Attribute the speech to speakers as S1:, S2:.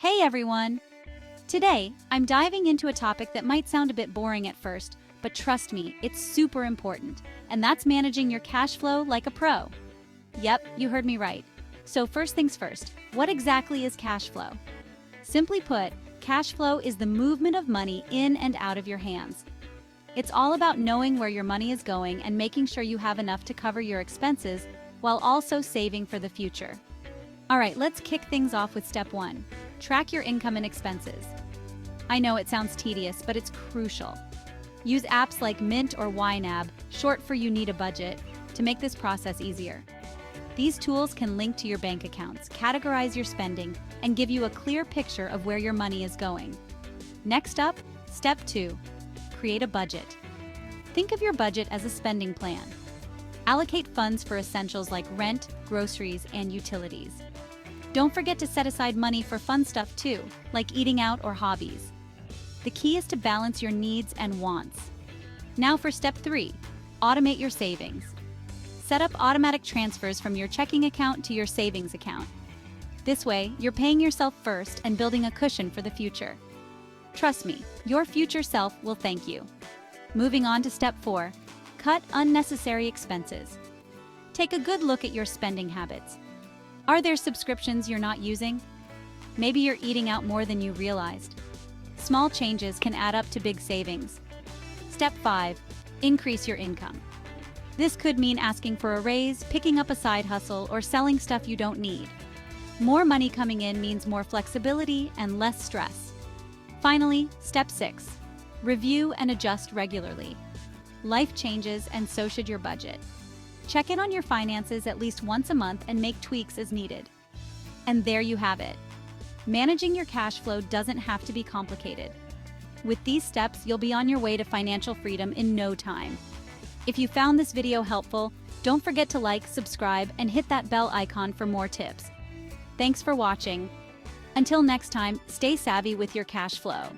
S1: Hey everyone! Today, I'm diving into a topic that might sound a bit boring at first, but trust me, it's super important, and that's managing your cash flow like a pro. Yep, you heard me right. So first things first, what exactly is cash flow? Simply put, cash flow is the movement of money in and out of your hands. It's all about knowing where your money is going and making sure you have enough to cover your expenses while also saving for the future. Alright, let's kick things off with step 1. Track your income and expenses. I know it sounds tedious, but it's crucial. Use apps like Mint or YNAB, short for You Need a Budget, to make this process easier. These tools can link to your bank accounts, categorize your spending, and give you a clear picture of where your money is going. Next up, step 2. Create a budget. Think of your budget as a spending plan. Allocate funds for essentials like rent, groceries, and utilities. Don't forget to set aside money for fun stuff too, like eating out or hobbies. The key is to balance your needs and wants. Now for step 3, automate your savings. Set up automatic transfers from your checking account to your savings account. This way, you're paying yourself first and building a cushion for the future. Trust me, your future self will thank you. Moving on to step 4, cut unnecessary expenses. Take a good look at your spending habits. Are there subscriptions you're not using? Maybe you're eating out more than you realized. Small changes can add up to big savings. Step 5, increase your income. This could mean asking for a raise, picking up a side hustle, or selling stuff you don't need. More money coming in means more flexibility and less stress. Finally, step 6, review and adjust regularly. Life changes and so should your budget. Check in on your finances at least once a month and make tweaks as needed. And there you have it. Managing your cash flow doesn't have to be complicated. With these steps, you'll be on your way to financial freedom in no time. If you found this video helpful, don't forget to like, subscribe, and hit that bell icon for more tips. Thanks for watching. Until next time, stay savvy with your cash flow.